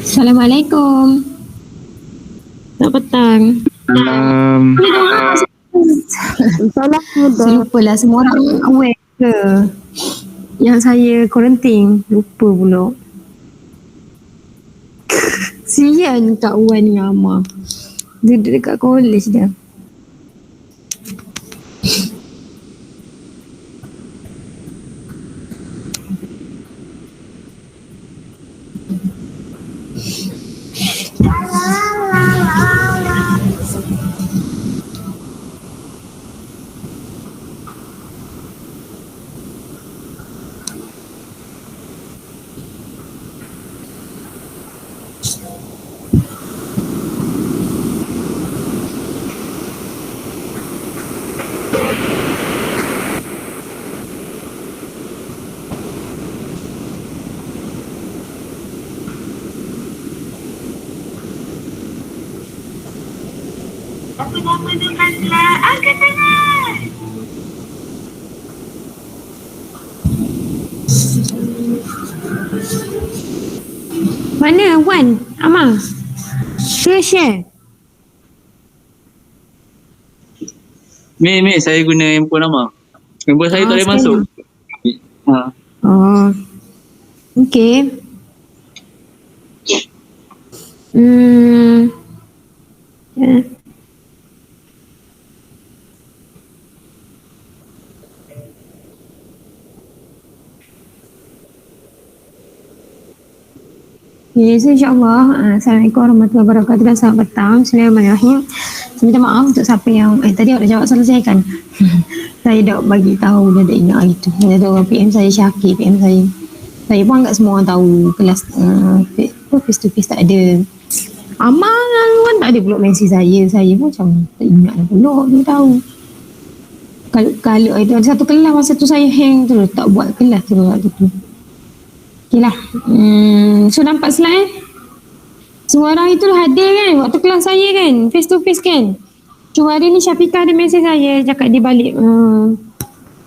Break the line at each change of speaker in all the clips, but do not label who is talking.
Assalamualaikum. Selamat petang. Saya lupa lah, semua orang aware ke yang saya quarantine. Lupa pula. Sian Kak Wan dengan Amar. Duduk dekat college dia.
Aku dah menekanlah angkat tangan.
Mana Wan? Amar? Share.
Mi, saya guna handphone Amar. Handphone saya tak boleh masuk.
Oh. Okay. Yeah. Okay, so insyaAllah. Assalamualaikum warahmatullahi wabarakatuh dan selamat petang. Bismillahirrahmanirrahim. Saya minta maaf untuk siapa yang tadi awak dah jawab soalan saya kan. Saya dah bagi tahu, dah ingat hari tu. Saya tahu PM saya Syakir, PM saya. Saya pun anggap semua orang tahu kelas face to face tak ada. Amar kan tak ada pula mention saya. Saya pun macam tak ingat pula, dia tahu. Kalau itu ada satu kelas masa tu saya hang tu, tak buat kelas tu waktu tu. Okay lah. So nampak slide semua orang itu hadir kan waktu kelas saya kan, face to face kan. Cuma hari ni Syafiqah ada mesej saya cakap dia balik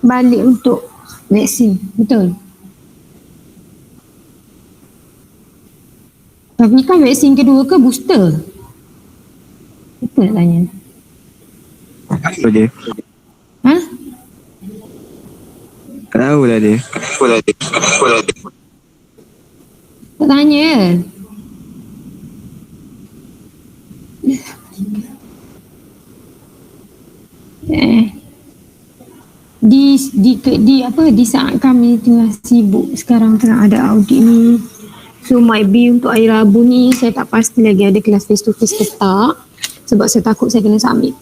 balik untuk vaksin. Betul? Syafiqah vaksin kedua ke booster? Betul nak tanya.
Apa dia?
Ha?
Tak tahulah dia.
Tak tanya. Di saat kami tengah sibuk sekarang tengah ada audit ni. So might be untuk hari Rabu ni saya tak pasti lagi ada kelas face to face ke tak. Sebab saya takut saya kena submit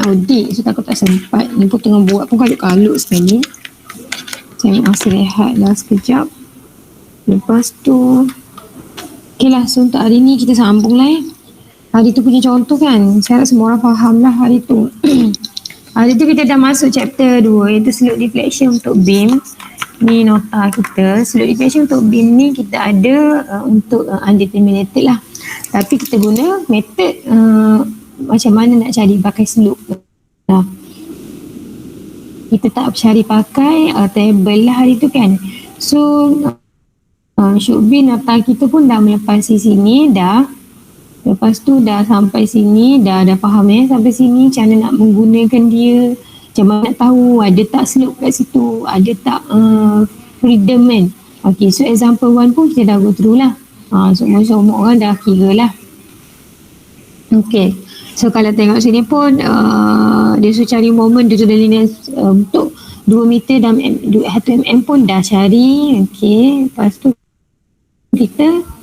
audit. So takut tak sempat. Ni pun tengah buat pun kalut-kalut sekali. Saya masih rehat lah sekejap. Lepas tu okay lah, so untuk hari ni kita sambung lah Hari tu punya contoh kan, saya harap semua orang faham lah hari tu. Hari tu kita dah masuk chapter 2 iaitu slope deflection untuk beam. Ni nota kita. Slope deflection untuk beam ni kita ada untuk undeterminated lah. Tapi kita guna method macam mana nak cari pakai slope lah. Kita tak cari pakai table lah hari tu kan. So should be nota kita pun dah melepasi sini dah. Lepas tu dah sampai sini, dah faham sampai sini macam mana nak menggunakan dia, macam mana nak tahu ada tak slope kat situ, ada tak freedom kan. Okay, so example 1 pun kita dah go through lah. Semua orang dah kira lah. Okay, so kalau tengok sini pun dia suruh cari moment due to the linear untuk 2 meter dan 1 mm pun dah cari. Okay, lepas tu kita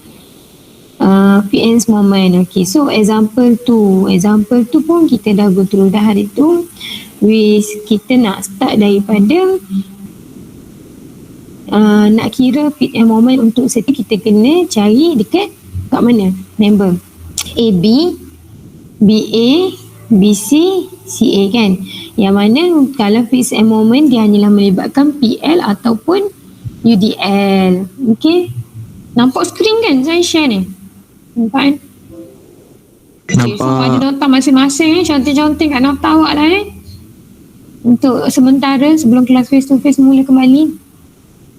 Fiance moment. Okay, so example 2 pun kita dah go through dah hari tu. Kita nak start daripada nak kira fit and moment untuk setiap kita kena cari dekat kat mana member AB, BA, BC, CA kan. Yang mana kalau fit and moment dia hanyalah melibatkan PL ataupun UDL. Okay, nampak skrin kan saya share ni? Nampak kan? Okay, so ada nota masing-masing cantik-cantik kat nota awak lah untuk sementara sebelum kelas face to face mula kembali.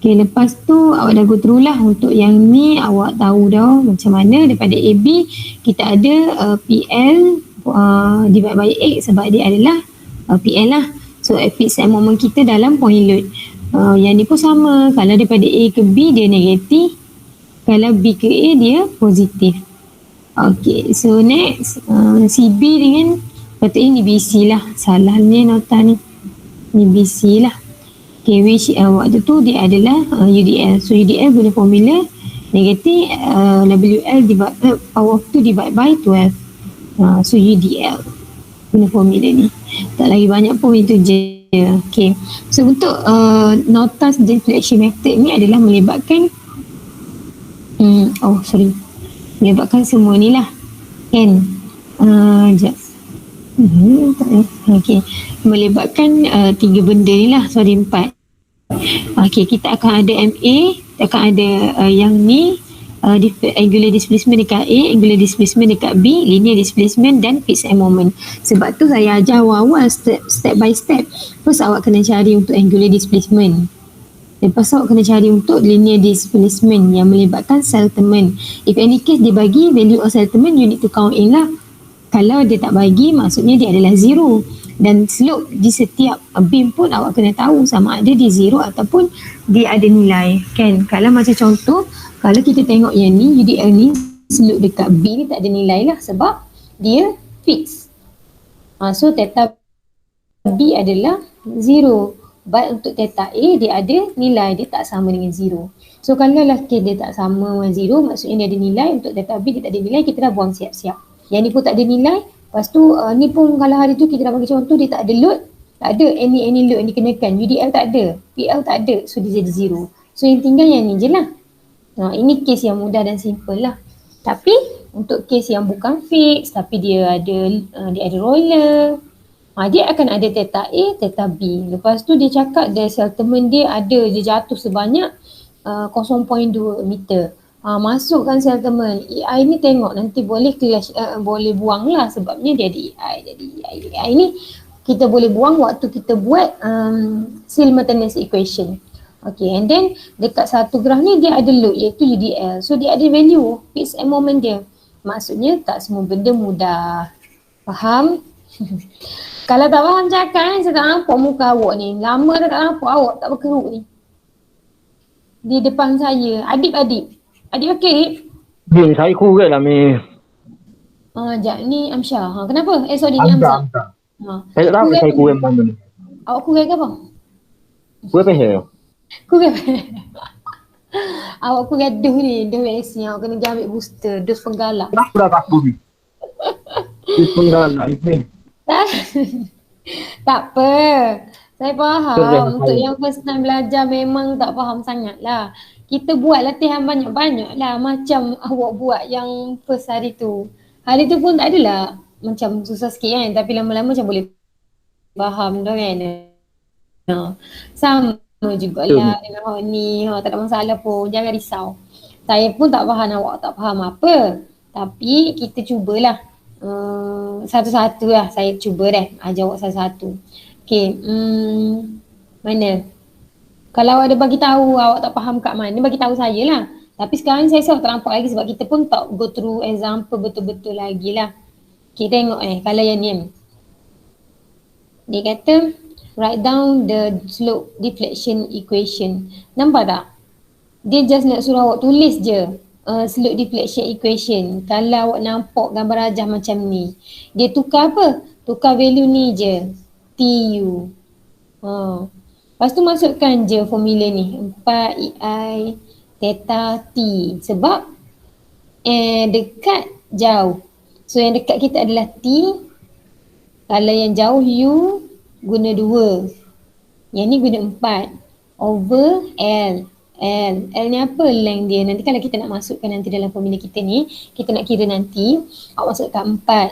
Okay, lepas tu awak dah go through lah. Untuk yang ni awak tahu dah macam mana. Daripada AB kita ada PL divide by X sebab dia adalah PL lah. So fixed end moment kita dalam point load. Yang ni pun sama. Kalau daripada A ke B dia negatif. Kalau B ke A dia positif. Okay, so next CB dengan patutnya ni BC lah. Salahnya nota ni. Ni BC lah. Okay, which waktu tu dia adalah UDL. So UDL guna formula negatif WL power of 2 divide by 12. So UDL guna formula ni. Tak lagi banyak pun, itu je. Okay. So untuk notas deflection method ni adalah melibatkan melibatkan semua ni lah. Kan? Sekejap. Okay. Melibatkan 3 benda ni lah. Sorry, 4. Okay, kita akan ada MA, kita akan ada yang ni angular displacement dekat A, angular displacement dekat B, linear displacement dan fixed end moment. Sebab tu saya ajar awal-awal step by step. First awak kena cari untuk angular displacement. Lepas awak kena cari untuk linear displacement yang melibatkan settlement. If any case dia bagi value of settlement, you need to count in lah. Kalau dia tak bagi, maksudnya dia adalah zero. Dan slope di setiap beam pun awak kena tahu sama ada di zero ataupun dia ada nilai. Kan? Kalau macam contoh, kalau kita tengok yang ni, UDL ni, slope dekat B ni tak ada nilai lah sebab dia fix. So theta B adalah zero. But untuk theta A dia ada nilai, dia tak sama dengan zero. So kalau lah dia tak sama dengan zero, maksudnya dia ada nilai. Untuk theta B dia tak ada nilai, kita dah buang siap-siap. Yang ni pun tak ada nilai. Lepas tu ni pun kalau hari tu kita dah bagi contoh, dia tak ada load, tak ada any load yang dikenakan. UDL tak ada, PL tak ada, so dia jadi zero. So yang tinggal yang ni je lah. Ini case yang mudah dan simple lah. Tapi untuk case yang bukan fix tapi dia ada roller, dia akan ada theta A, theta B. Lepas tu dia cakap the settlement dia jatuh sebanyak 0.2 meter. Masukkan settlement. EI ni tengok nanti boleh clash, boleh buang lah sebabnya dia ada EI. Jadi EI ni kita boleh buang waktu kita buat simultaneous equation. Okay, and then dekat satu graf ni dia ada load iaitu UDL. So dia ada value fixed end moment dia. Maksudnya tak semua benda mudah. Faham? Kalau tak faham cakap saya tak nampak muka awak ni. Lama dah tak nampak awak tak berkerut ni. Di depan saya. Adik okey?
Saya kurang lah ni.
Sekejap ni Amsyah. Kenapa? Sorry ni Hamzah.
Saya tak tahu saya kurang mana ni.
Awak kurang ke apa?
Kurang pehel.
Kurang. Awak kurang dos ni. Dos vaksin. Awak kena pergi ambil booster. Dos penggalak.
Kenapa dah takut ni? Dia penggalak ni.
Tak apa. Saya faham.
Betul.
Untuk yang first time belajar memang tak faham sangat lah. Kita buat latihan banyak-banyak lah macam awak buat yang first hari tu. Hari tu pun tak adalah macam susah sikit kan, tapi lama-lama macam boleh faham dah kan. Sama jugalah dengan ni, tak ada masalah pun, jangan risau. Saya pun tak faham, awak tak faham apa. Tapi kita cubalah satu-satu lah, saya cuba ajar awak satu-satu. Okay, mana? Kalau awak ada bagi tahu awak tak faham kat mana, bagi tahu saya lah. Tapi sekarang saya tak nampak lagi sebab kita pun tak go through example betul-betul lagi lah. Okay, tengok kalau yang ni. Dia kata write down the slope deflection equation. Nampak tak? Dia just nak suruh awak tulis je slope deflection equation. Kalau awak nampak gambar rajah macam ni, dia tukar apa? Tukar value ni je, TU. Lepas tu masukkan je formula ni 4EI theta T sebab dekat jauh. So yang dekat kita adalah T. Kalau yang jauh U guna 2. Yang ni guna 4 over L. L ni apa length dia? Nanti kalau kita nak masukkan nanti dalam formula kita ni, kita nak kira nanti, awak masukkan 4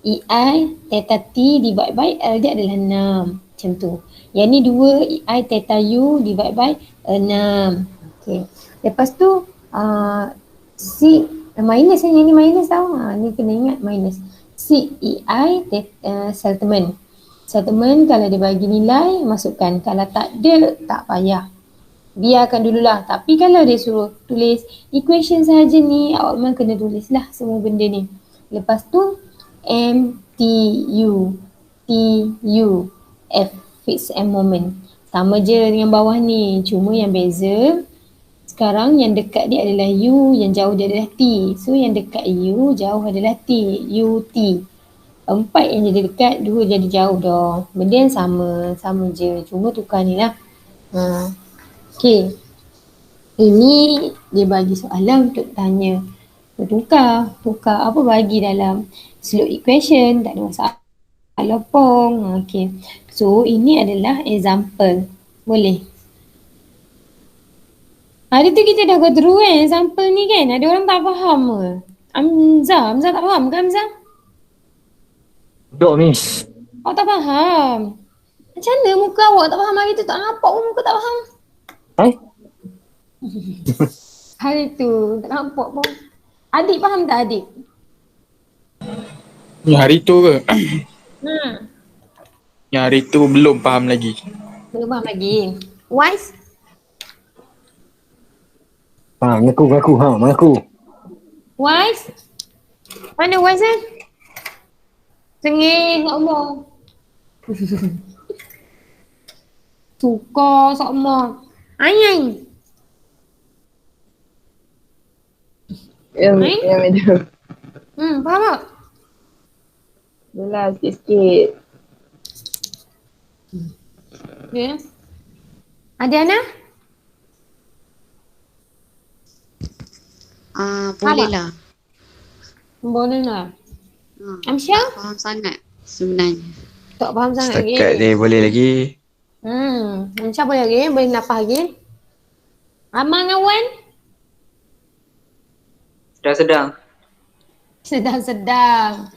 EI theta T divide by L dia adalah 6. Macam tu. Yang ni 2 EI theta U divide by 6. Okay. Lepas tu C minus yang ni minus tau. Ni kena ingat minus. C EI settlement. Settlement kalau dia bagi nilai masukkan. Kalau tak ada tak payah. biarkan dululah. Tapi kalau dia suruh tulis equation saja ni, awak memang kena tulislah semua benda ni. Lepas tu MTU TUF, fixed end moment. Sama je dengan bawah ni, cuma yang beza sekarang yang dekat dia adalah U, yang jauh dia adalah T. So yang dekat U, jauh adalah T, UT. 4 yang jadi dekat, 2 jadi jauh dah. Benda yang sama je. Cuma tukar ni lah. Okay. Ini dia bagi soalan untuk tanya. Tukar apa bagi dalam slope equation, tak ada masalah pong. Okay. So ini adalah example. Boleh? Hari tu kita dah go through kan example ni kan. Ada orang tak faham ke? Hamzah tak faham ke Hamzah?
Dok, Miss.
Awak tak faham? Macam mana muka awak tak faham hari tu? Tak nampak pun muka tak faham.
Eh?
Hari tu tak nampak pun. Adik faham tak adik?
Yang hari tu ke? Yang hari tu belum faham lagi.
Belum faham lagi. Wise?
Mengaku. Mengaku.
Wise? Mana Wise kan? Sengih sama. Tukar sama. Ayang.
Yang medium.
Faham tak?
Yelah, sikit-sikit.
Okay. Ada Ana?
Boleh lah.
Boleh lah.
Tak
Amsyah?
faham sangat sebenarnya.
Tak faham sangat lagi.
Setakat ni boleh lagi.
Amsyah boleh lagi? Boleh nafas lagi? Aman Awan?
Sedang-sedang.
Sedang-sedang.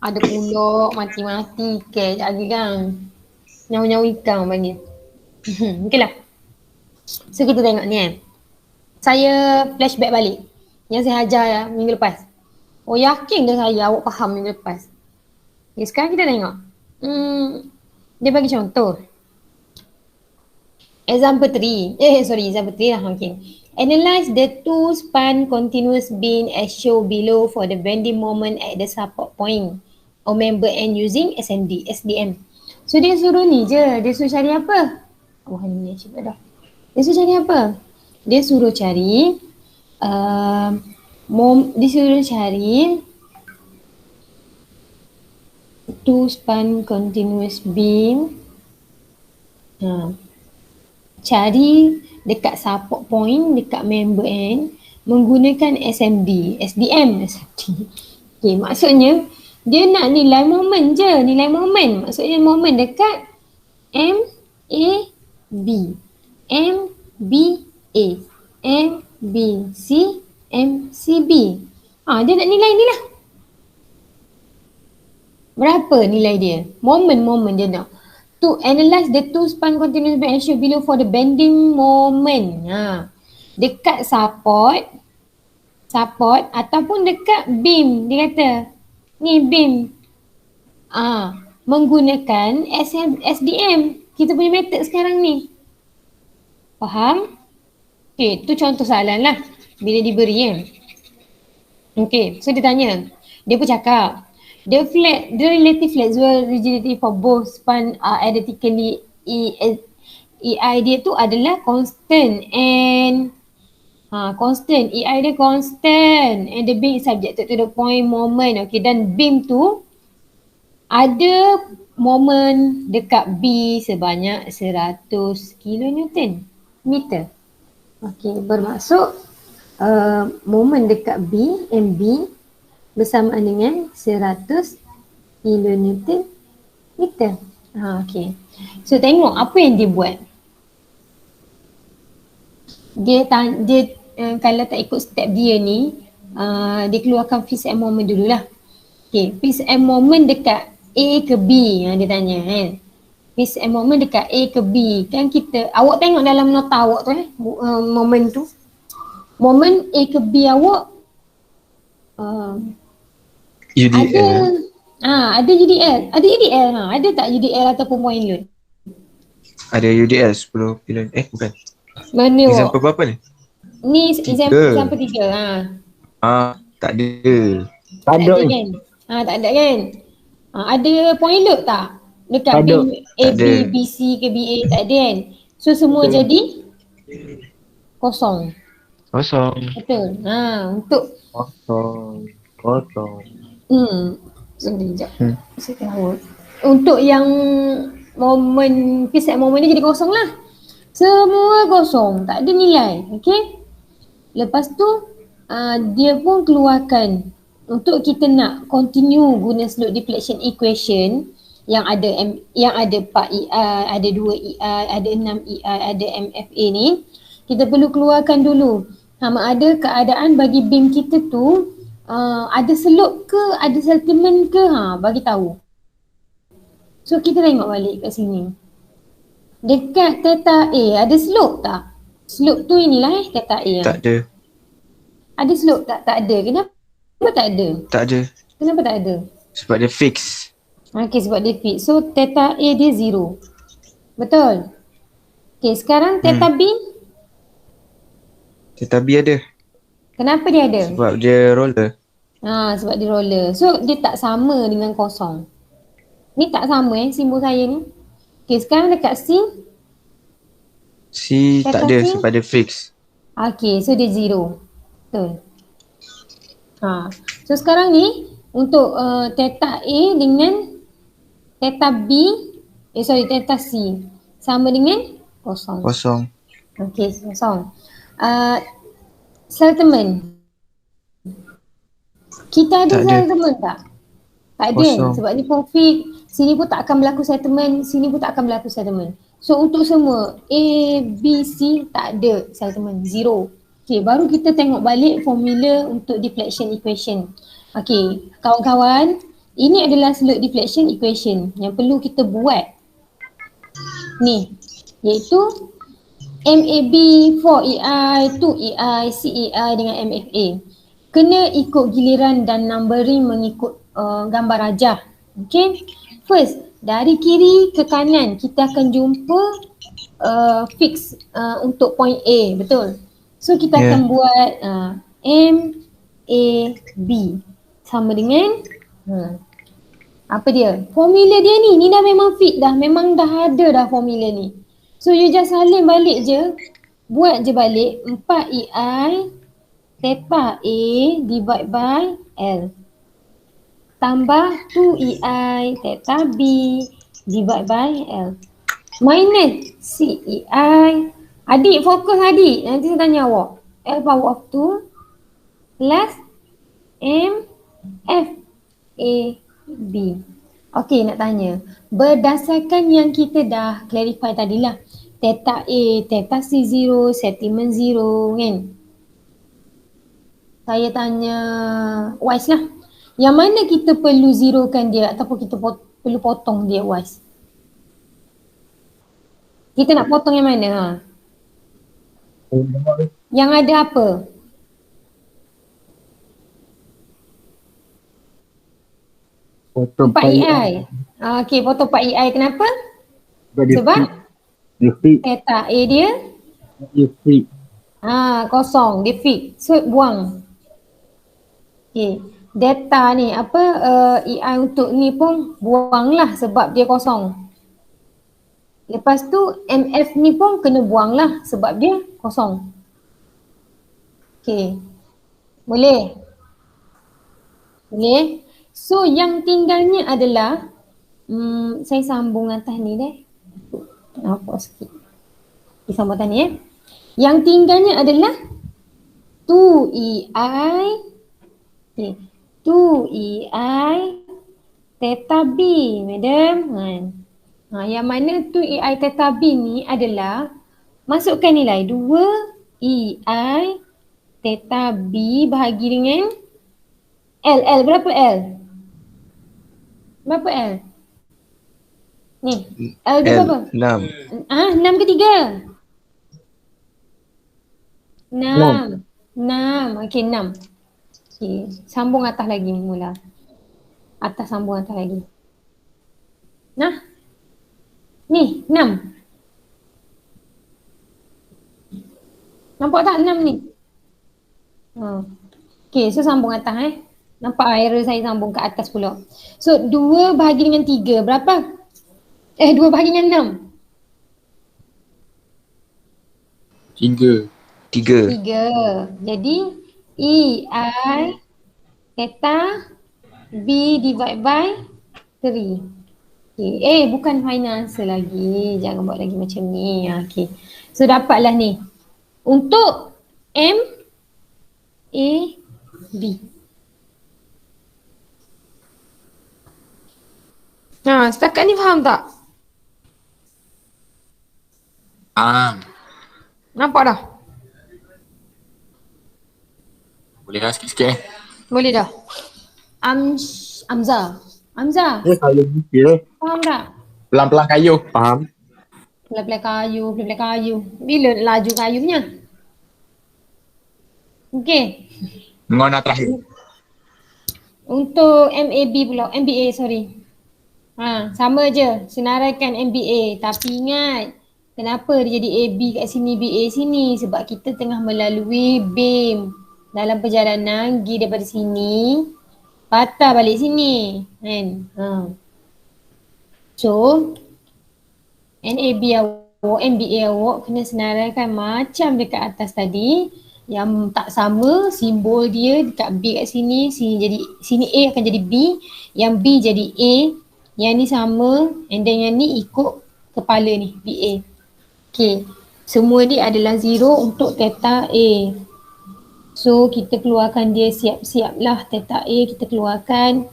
Ada pulak mati-mati ke lagi kan. Nyawa-nyawa ikan orang panggil. Okey lah. So kita tengok ni kan. Saya flashback balik. Yang saya ajar minggu lepas. Oh yakin dah saya awak faham minggu lepas. Okay, sekarang kita tengok. Dia bagi contoh. Example 3 lah. Okay. Analyze the two span continuous beam as shown below for the bending moment at the support point or member end using SDM. So dia suruh ni je. Dia suruh cari apa? Oh ni cuba dah. Dia suruh cari apa? Dia suruh cari two span continuous beam. Cari dekat support point, dekat member end menggunakan SDM. Okay, maksudnya dia nak nilai moment je, Maksudnya moment dekat M, A, B. M, B, A. M, B, C, M, C, B. Dia nak nilai ni lah. Berapa nilai dia? Moment dia nak. To analyze the two span continuous beam as shown below for the bending moment. Dekat support ataupun dekat beam. Dia kata, ni beam. Menggunakan SDM. Kita punya method sekarang ni. Faham? Okay, tu contoh soalan lah. Bila diberi kan. Okay, so dia tanya. Dia pun cakap. The relative flexible rigidity for both span are identically EI dia tu adalah constant and constant. EI dia constant and the beam is subjected to the point moment. Okay, dan beam tu ada moment dekat B sebanyak 100 kilonewton meter. Okay, bermaksud moment dekat B, MB bersamaan dengan 100 kilonewton meter. Okay. So tengok apa yang dia buat. Dia kalau tak ikut step dia ni, dia keluarkan fixed end moment dululah. Okay, fixed end moment dekat A ke B dia tanya kan. Fixed end moment dekat A ke B. Kan awak tengok dalam nota awak tu moment tu. Moment A ke B awak
UDL.
Ada UDL. Ada tak UDL ataupun point load?
Ada UDL 10 kilo. Bukan.
Mana
Example
Wak?
berapa ni?
Ni
Tiga.
example 3.
Tak ada.
Tak
Tak
ada
ada
ni.
kan? Tak ada kan? Ada point load tak? Dekat
Tak ada.
bin A,
Tak
B,
ada.
B, C ke B, A tak ada kan? So semua jadi kosong.
Kosong.
Betul. Untuk
Kosong.
sekejap. Saya tahu. Untuk yang momen, preset momen dia jadi kosong lah. Semua kosong. Tak ada nilai. Okay. Lepas tu dia pun keluarkan untuk kita nak continue guna slope deflection equation yang ada yang ada 4 EI, ada 2 EI, ada 6 EI, ada MFA ni, kita perlu keluarkan dulu sama ada keadaan bagi beam kita tu ada slope ke, ada settlement ke, bagi tahu. So kita tengok balik kat sini. Dekat theta A ada slope tak? Slope tu inilah theta A.
Tak ada.
Ada slope tak? Tak ada. Kenapa tak ada?
Tak ada.
Kenapa tak ada?
Sebab dia fix.
Okay, sebab dia fit. So theta A dia 0. Betul? Okay, sekarang theta B.
Theta B ada.
Kenapa dia ada?
Sebab dia roller.
Sebab dia roller. So dia tak sama dengan kosong. Ni tak sama simbol saya ni. Okay, sekarang dekat C.
C tak
Theta
ada
C?
sebab dia fix.
Okay, so dia 0. Betul. So sekarang ni untuk theta A dengan theta B, theta C sama dengan kosong.
Kosong.
Okay, kosong. Settlement. Kita ada
Tak ada.
settlement tak? Tak ada kan?
Kosong.
Sebab ni profit. Sini pun tak akan berlaku settlement. Sini pun tak akan berlaku settlement. So untuk semua A, B, C tak ada settlement. 0. Okay, baru kita tengok balik formula untuk deflection equation. Okay, kawan-kawan, ini adalah slope deflection equation yang perlu kita buat. Ni, iaitu MAB 4EI, 2EI, CEI dengan MFA. Kena ikut giliran dan numbering mengikut gambar rajah. Okay, first dari kiri ke kanan kita akan jumpa fix untuk point A, betul? So kita akan buat M, A, B sama dengan apa dia? Formula dia ni dah memang fit dah, memang dah ada dah formula ni. So you just salin balik je, buat je balik 4EI theta A divide by L tambah 2EI theta B divide by L minus CEI. Adik fokus adik, nanti saya tanya awak. L power of 2 plus M F A B. Okey, nak tanya. Berdasarkan yang kita dah clarify tadilah. Theta A, theta C 0, settlement 0 kan. Saya tanya wise lah. Yang mana kita perlu zerokan dia ataupun kita perlu potong dia wise? Kita nak potong yang mana? Yang ada apa?
Potong
4EI. Okey, potong 4EI kenapa? Sebab
dia fit.
theta A dia
Dia fit.
kosong, dia fit. So buang. Okey, data ni apa EI untuk ni pun buanglah sebab dia kosong. Lepas tu MF ni pun kena buanglah sebab dia kosong. Okey. Boleh? Boleh? So yang tinggalnya adalah saya sambung atas ni deh. Nampak sikit. Okay, sambung atas ni Yang tinggalnya adalah 2EI 2EI theta B, madam. Yang mana 2EI theta B ni adalah masukkan nilai 2EI theta B bahagi dengan L berapa L? Berapa L? Ni, L tu berapa?
6.
6 ke 3? 6. 6. Okey, 6. Okey, sambung atas lagi mula. Atas sambung atas lagi. Nah. Ni, 6. Nampak tak 6 ni? Okay, so sambung atas Nampak error saya sambung ke atas pula. So 2 bahagi dengan 3 berapa? 2 bahagi dengan
3.
6? 3. Jadi EI theta B divide by 3. Okay. Bukan final answer lagi. Jangan buat lagi macam ni. Okay. So dapatlah ni. Untuk M A B. Setakat ni faham tak? Nampak dah?
Boleh lah sikit-sikit
Boleh dah? Amza.
Dia kalau fikir
Faham tak?
Pelan-pelan kayu.
faham.
Pelan-pelan kayu. Bila laju kayunya? Okay.
Ngon nak terakhir.
Untuk MAB pula, MBA sorry. Sama je, senaraikan MBA. Tapi ingat, kenapa dia jadi AB kat sini, BA sini? Sebab kita tengah melalui BEM. Dalam perjalanan, pergi daripada sini, patah balik sini. Kan? So, NAB awak, MBA awak kena senaraikan macam dekat atas tadi. Yang tak sama, simbol dia dekat B kat sini, sini A akan jadi B, yang B jadi A, yang ni sama, and then yang ni ikut kepala ni, BA. Okay, semua ni adalah 0 untuk theta A. So kita keluarkan dia siap-siap lah, theta A kita keluarkan,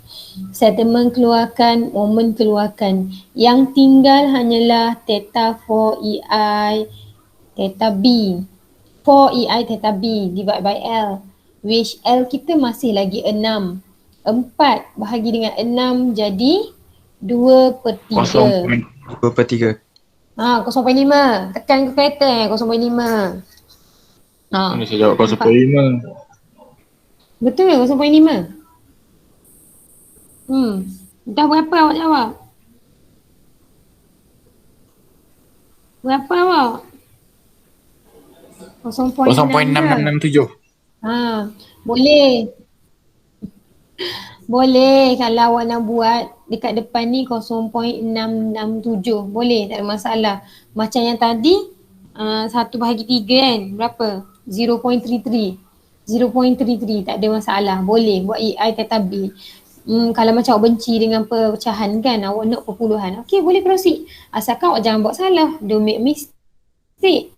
settlement keluarkan, moment keluarkan. Yang tinggal hanyalah theta 4EI theta B. 4EI theta B divide by L, which L kita masih lagi 6. 4 bahagi dengan 6 jadi 2/3.
2/3.
0.5. Tekan kalkulator 0.5.
Ini saya jawab 0.5.
Betul ke 0.5? Dah berapa awak jawab? Berapa awak?
0.6667.
Boleh. Boleh kalau awak nak buat dekat depan ni 0.667. Boleh, tak ada masalah. Macam yang tadi 1/3 kan? Berapa? 0.33. 0.33 tak ada masalah. Boleh buat EI theta B. Kalau macam awak benci dengan pecahan kan, awak nak perpuluhan. Okay, boleh proceed. Asalkan awak jangan buat salah. Don't make mistake.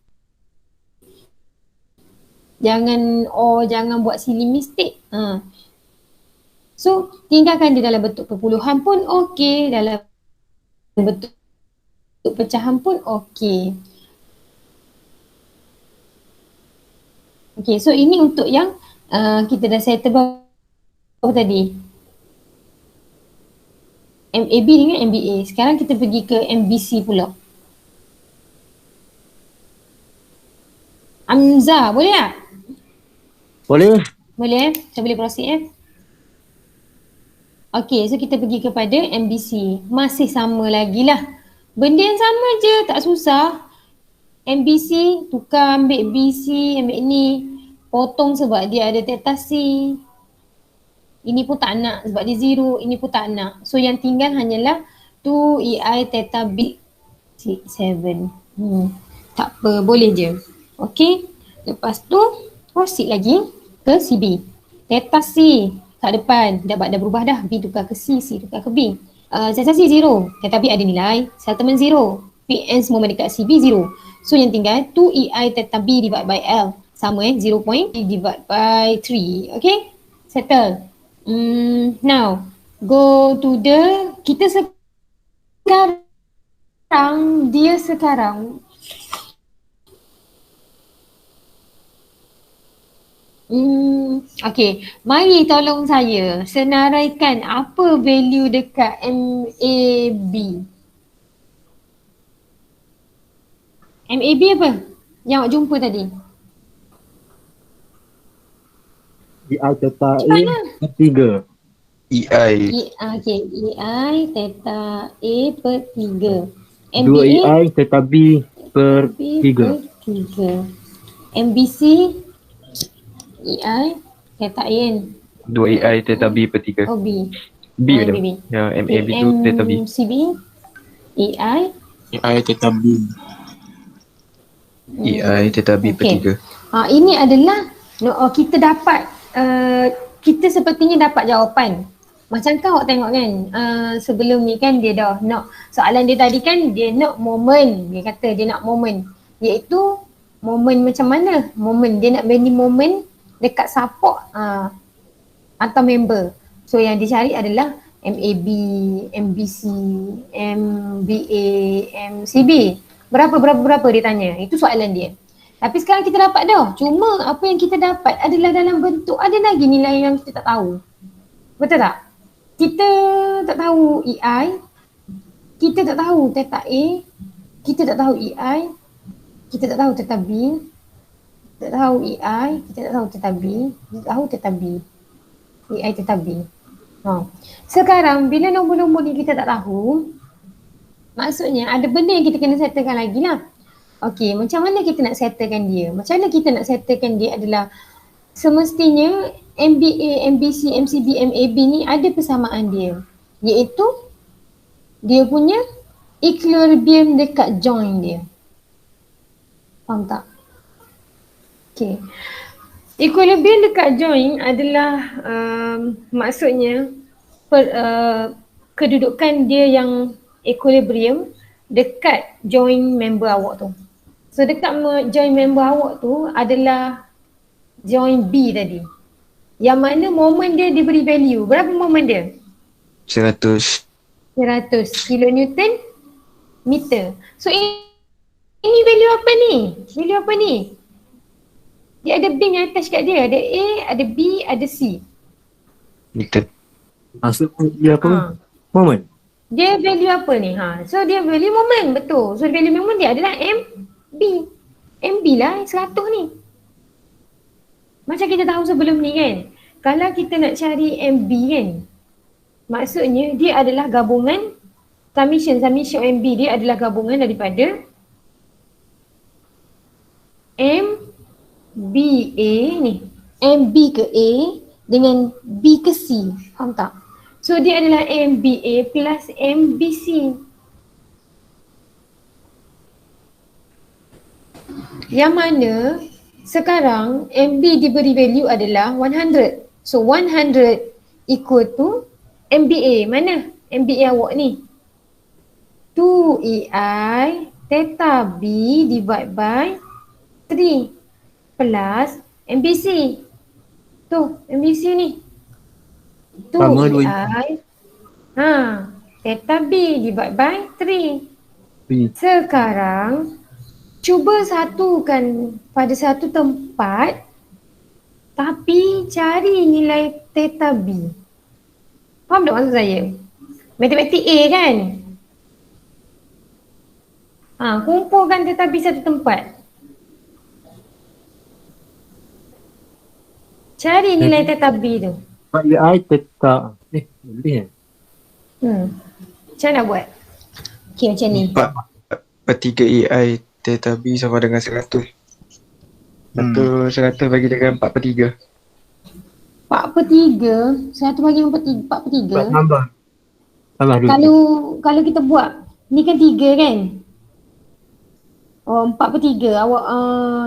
Jangan buat silly mistake. So, tinggalkan dia dalam bentuk perpuluhan pun okey, dalam bentuk pecahan pun okey. Okay, so ini untuk yang kita dah settle berapa tadi? MAB dengan MBA. Sekarang kita pergi ke MBC pula. Amza, boleh tak?
Boleh?
Boleh? Saya boleh proceed Okay, so kita pergi kepada MBC. Masih sama lagi lah. Benda yang sama je, tak susah. MBC, tukar ambil BC, ambil ni. Potong sebab dia ada theta C. Ini pun tak nak sebab dia 0. Ini pun tak nak. So yang tinggal hanyalah 2EI theta B 7. Tak apa, boleh je. Okay. Lepas tu, proceed lagi ke CB. Theta C kat depan. Dah berubah dah. B tukar ke C, C tukar ke B. Theta C 0. Theta B ada nilai. Settlement 0. PN semua dekat CB 0. So yang tinggal 2EI theta B divide by L. Sama 0. Divide by 3. Okay. Settle. Now, go to the, kita sekarang, okay, mari tolong saya senaraikan apa value dekat MAB. MAB apa? Yang awak jumpa tadi.
EI theta A 3.
EI.
Okay, EI theta A per 3.
2 EI theta B per 3.
MBC, EI, theta A kan?
2 AI theta B per 3.
Oh B.
B
Oh,
ada.
B.
Ya, MAB tu theta B.
MCB, EI,
AI tetap B.
EI theta B per
Okay.
3.
Ini adalah kita dapat kita sepertinya dapat jawapan. Macam kau awak tengok kan sebelum ni kan dia dah nak soalan dia tadi kan dia nak moment. Dia kata dia nak moment. Iaitu moment macam mana? Moment dia nak bagi moment dekat support atau member. So yang dicari adalah MAB, MBC, MBA, MCB. Berapa dia tanya. Itu soalan dia. Tapi sekarang kita dapat dah. Cuma apa yang kita dapat adalah dalam bentuk ada lagi nilai yang kita tak tahu. Betul tak? Kita tak tahu EI, kita tak tahu theta A, kita tak tahu EI, kita tak tahu theta B, tak tahu EI, kita tak tahu theta B, kita tahu theta B. EI theta B. Sekarang bila nombor-nombor ni kita tak tahu, maksudnya ada benda yang kita kena settlekan lagi lah. Okey, macam mana kita nak settlekan dia? Macam mana kita nak settlekan dia adalah semestinya MBA, MBC, MCB, MAB ni ada persamaan dia. Iaitu dia punya equilibrium dekat join dia. Faham tak? Okay. Equilibrium dekat join adalah maksudnya kedudukan dia yang equilibrium dekat join member awak tu. So dekat join member awak tu adalah join B tadi. Yang mana moment dia diberi value. Berapa moment dia?
100.
100 kilonewton meter. So ini value apa ni? Value apa ni? Dia ada beam yang attach kat dia. Ada A, ada B, ada C.
Meter.
Maksud dia apa? Moment.
Dia value apa ni? So dia value moment, betul. So value moment dia adalah MB. MB lah 100 ni. Macam kita tahu sebelum ni kan, kalau kita nak cari MB kan, maksudnya dia adalah gabungan summation MB dia adalah gabungan daripada MBA ni, MB ke A dengan B ke C, faham tak? So dia adalah MBA plus MBC. Yang mana sekarang MB diberi value adalah 100. So 100 equal to MBA. Mana MBA awak ni? 2EI theta B divide by 3 plus MBC. Tu MBC ni. 2EI theta B divide by 3. Sekarang cuba satukan pada satu tempat tapi cari nilai theta B. Faham tak maksud saya? Matematik A kan? Kumpulkan theta B satu tempat. Cari nilai theta B tu.
AI theta. Boleh kan?
Macam mana nak buat? Okay macam ni.
4 per 3 AI theta B sama dengan 100. 100 bagi dengan 4 per 3.
4 per 3, 1 bagi 4 per 3.
Tambah. Tambah dulu.
Kalau kita buat, ni kan 3 kan? Oh 4 per 3, awak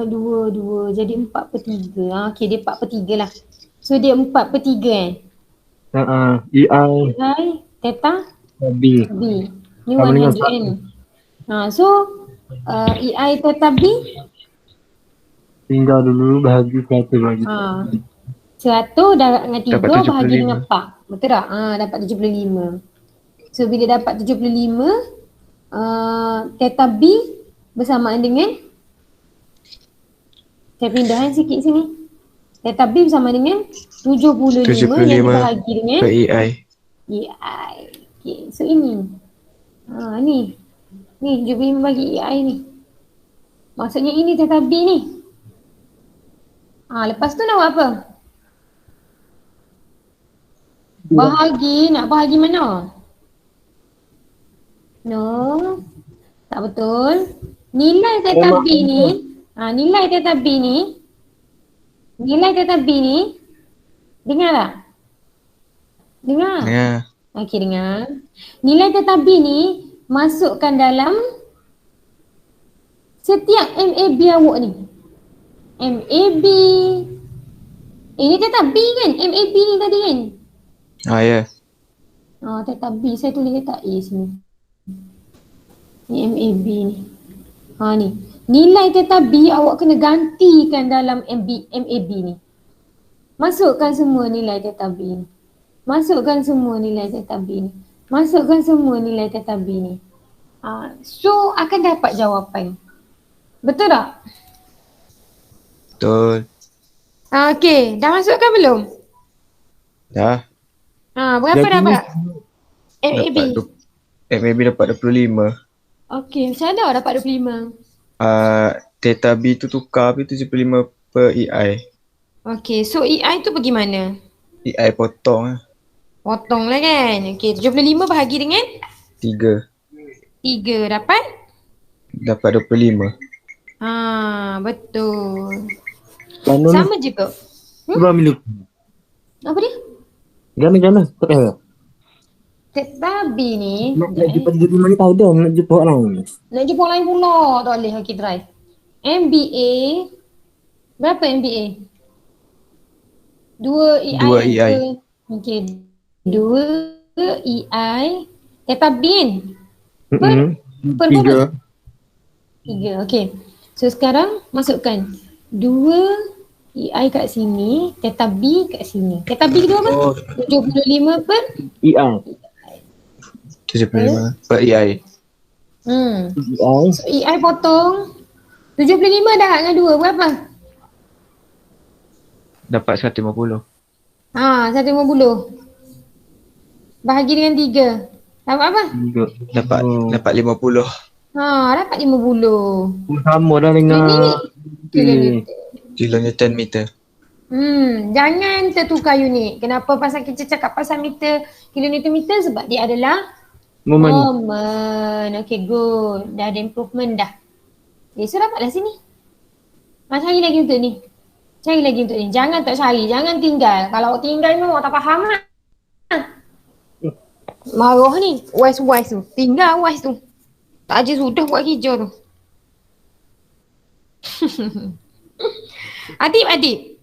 2, jadi 4 per 3. Okay dia 4 per 3 lah. So dia 4 per 3 EI theta
B.
Ni 100 kan? So EI theta B
Tinggal dulu bahagi 100 bagi
100 darab dengan 3
Dapat 75.
bahagi dengan 4. Betul tak? Dapat 75. So bila dapat 75 theta B bersamaan dengan, saya pindahan sikit sini. Theta B bersama dengan 75 yang dibahagi dengan
per AI.
EI. Okay, so ini. Ni 75 bagi EI ni. Maksudnya ini theta B ni. Lepas tu nak buat apa? Nak bahagi mana? No, tak betul. Nilai theta B ni Nilai teta B ni, dengar tak? Dengar?
Ya.
Okey, dengar. Nilai teta B ni masukkan dalam setiap MAB awak ni. MAB. Ini teta B kan? MAB ni tadi kan?
Ya.
Teta B. Saya tulis teta A sini. Ni MAB ni. Ni. Nilai teta B awak kena gantikan dalam MAB ni. Masukkan semua nilai teta B ni. Masukkan semua nilai teta B ni. Masukkan semua nilai teta B ni. So akan dapat jawapan. Betul tak?
Betul.
Okey, dah masukkan belum?
Dah.
Berapa dapat? MAB.
MAB dapat 25.
Okey, macam mana dapat 25?
Theta B tu tukar habis 75 per EI.
Okey, so EI tu pergi mana?
EI potong lah.
Potong lah kan? Okey, 75 bahagi dengan?
3.
3 dapat?
Dapat 25.
Betul.
Gana ni.
Sama juga.
Cuba ambil.
Apa dia?
Gana. Tak payah.
Theta B ni
Nak jumpa di mana tahu dah. Nak jumpa orang.
nak jumpa orang lain pula. Tak boleh. Okey, try. MBA. Berapa MBA? 2 EI.
2 EI.
Okey. 2 EI. Theta B kan? Per berapa? 3. Okey. So sekarang masukkan 2 EI kat sini, theta B kat sini. Theta B tu apa? 75 per
EI.
75 per EI.
So EI potong 75 dah dengan 2 berapa?
Dapat 150.
150. Bahagi dengan 3. Dapat apa?
Dapat 50.
Dapat 50.
Sama dah dengan
kilonewton meter.
Jangan tertukar unit. Kenapa pasal kita cakap pasal meter, kilonewton meter? Sebab dia adalah moment. Okay, good. Dah ada improvement dah. Okay, so dapatlah sini. Cari lagi untuk ni. Jangan tak cari. Jangan tinggal. Kalau tinggal ni awak tak faham lah. Marah ni. Wise tu. Tinggal wise tu. Tak aja sudah buat kerja tu. Adib.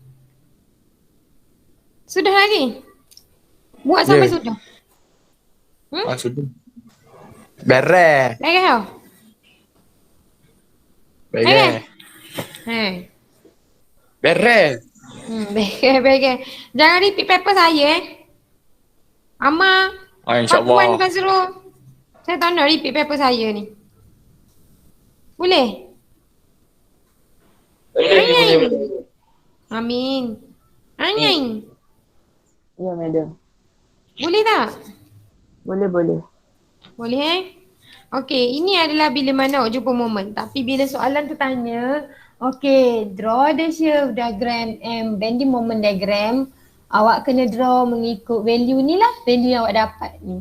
Sudah lagi? Buat sampai sudah.
Sudah. Beres.
Lagi tau?
Beres.
Beres. Jangan repeat paper saya Amma.
InsyaAllah.
Puan bukan suruh. Saya tak nak repeat paper saya ni. Boleh? Amin. Anjing.
Ya, madam.
Boleh tak?
Boleh.
Boleh Okey, ini adalah bila mana awak jumpa momen. Tapi bila soalan tu tanya, okey, draw the shape diagram and bending moment diagram, awak kena draw mengikut value ni lah, value yang awak dapat ni.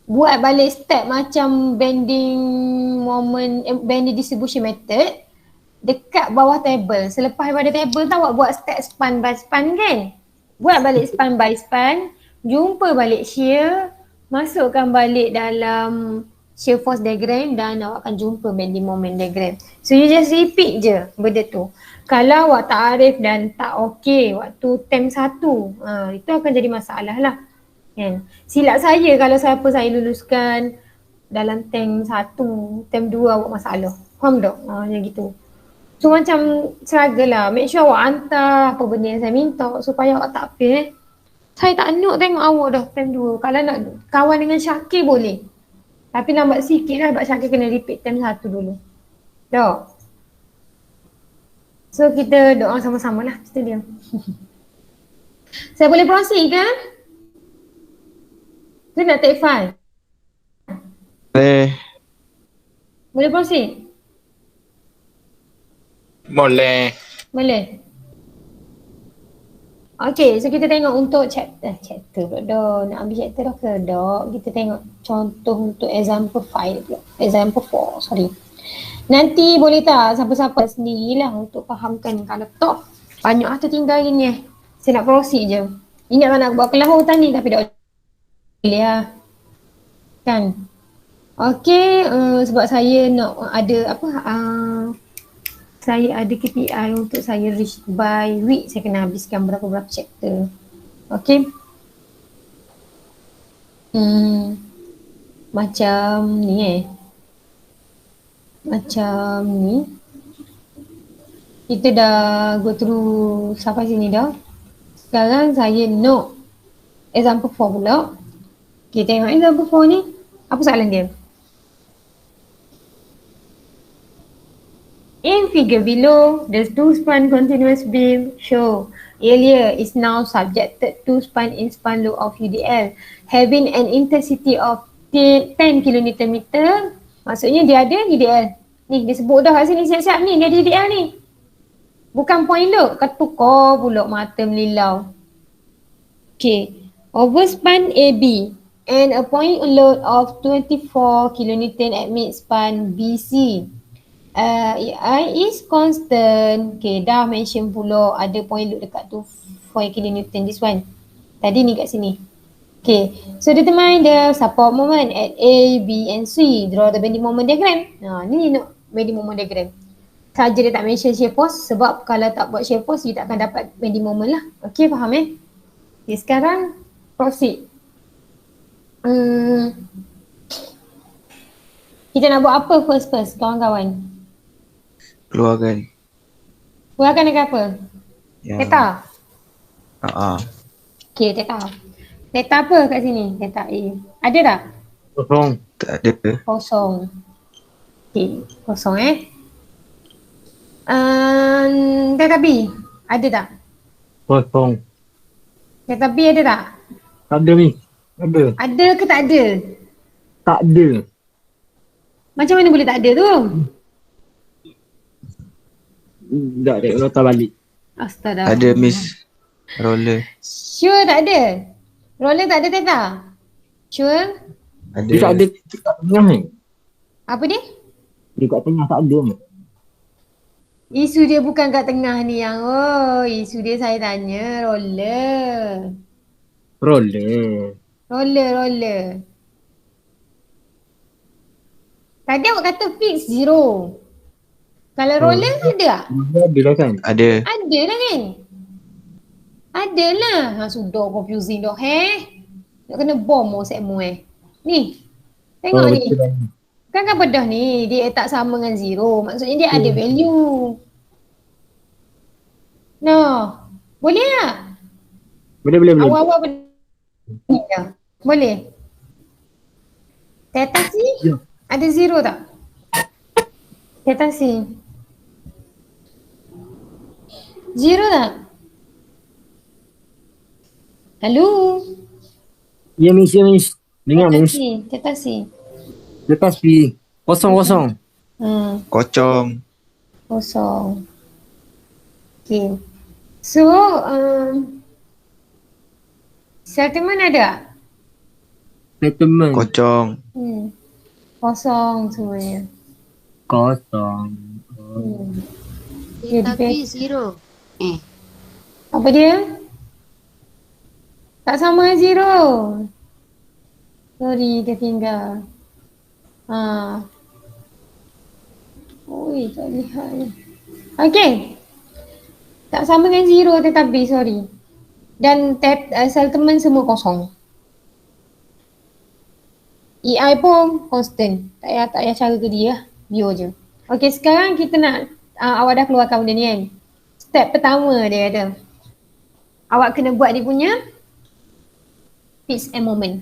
Buat balik step macam bending moment, bending distribution method dekat bawah table. Selepas daripada table tu awak buat step span by span kan? Buat balik span by span, jumpa balik shear, masukkan balik dalam shear force diagram dan awak akan jumpa bending moment diagram. So you just repeat je benda tu. Kalau awak tak arif dan tak okey waktu term 1, itu akan jadi masalah lah. Kan? Silap saya kalau siapa saya luluskan dalam term 1, term 2 awak masalah. Faham tak? Macam gitu. So macam struggle lah. Make sure awak hantar apa benda yang saya minta supaya awak tak fail. Saya tak nak tengok awak dah term 2. Kalau nak kawan dengan Syakir boleh. Tapi lambat sikit lah sebab Syakir kena repeat term 1 dulu. Tak? So kita doa sama-sama lah. Kita diam. Saya boleh proceed kan? Saya nak take file. Boleh proceed?
Boleh.
Boleh? Okay, so kita tengok untuk chapter pula dah. Nak ambil chapter dah ke? Dah. Kita tengok contoh untuk example 5 pula. Example 4, sorry. Nanti boleh tak siapa-siapa sendirilah untuk fahamkan. Kalau tak, banyak tertinggal ni. Saya nak proceed je. Ingat nak buat kelas hutan ni tapi tak boleh lah. Kan? Okey, sebab saya nak ada saya ada KPI untuk saya reach by week. Saya kena habiskan berapa-berapa chapter. Okey. Macam ni Macam ni. Kita dah go through sampai sini dah. Sekarang saya note example 4 pula. Okay, tengok example 4 ni. Apa soalan dia? In figure below, the two-span continuous beam show area is now subjected to span in span loop of UDL having an intensity of 10 kN meter. Maksudnya dia ada UDL. Ni dia sebut dah kat sini siap-siap ni, dia ada UDL ni. Bukan point load, ketukar pula mata melilau. Okay, over span AB and a point load of 24 kN at mid span BC. I is constant. Okay, dah mention pula ada point load dekat tu 4 kN this one. Tadi ni kat sini. Okay, so determine the support moment at A, B and C. Draw the bending moment diagram. Ni bending moment diagram. Saja dia tak mention shear force sebab kalau tak buat shear force dia tak akan dapat bending moment lah. Okay, faham Okay, sekarang proceed. Kita nak buat apa first kawan-kawan?
Keluarkan.
Keluarkan dekat apa?
Yang
Theta? Okay, theta. Theta apa kat sini? Theta A. Ada tak?
Kosong.
Tak ada ke?
Kosong. Okay, kosong Theta B, ada tak?
Kosong.
Theta B ada tak?
Tak ada ni. Ada.
Ada ke tak ada?
Tak ada.
Macam mana boleh tak ada tu?
Tak ada. Nota balik.
Astaga.
Ada Miss Roller.
Sure tak ada? Roller tak ada theta? Sure?
Ada.
Dia tak ada kat tengah ni.
Apa dia?
Dia kat tengah tak ada ni.
Isu dia bukan kat tengah ni yang isu dia saya tanya roller. Roller. Tadi awak kata fix 0. Kalau roller ada tak?
Ada lah kan?
Ada.
Ada lah kan? Ada lah. Sudah confusing dah nak kena bom segmu Ni. Tengok ni.
Betul lah.
Kan bedah ni, dia tak sama dengan 0. Maksudnya dia ada value. No. Boleh tak?
Boleh.
Awal-awal ni dah. Boleh? Theta C?
Ya.
Ada 0 tak? Theta C. 0 tak? Hello?
Ya Miss. Dengar Miss.
Theta C.
Lepas P. Kosong.
Kocong.
Kosong. Okay. So, settlement ada?
Settlement.
Kocong.
Kosong semuanya.
Kosong.
Okay,
Tapi zero.
apa dia? Tak sama dengan 0. Sorry, dia tinggal. Oi, tak lihat ni. Okay. Tak sama dengan 0 tetapi sorry. Dan settlement semua kosong. EI pun constant. Tak payah cara ke dia. Bio je. Okay, sekarang kita nak awak dah keluarkan benda ni kan. Step pertama dia ada. Awak kena buat dia punya fixed end moment.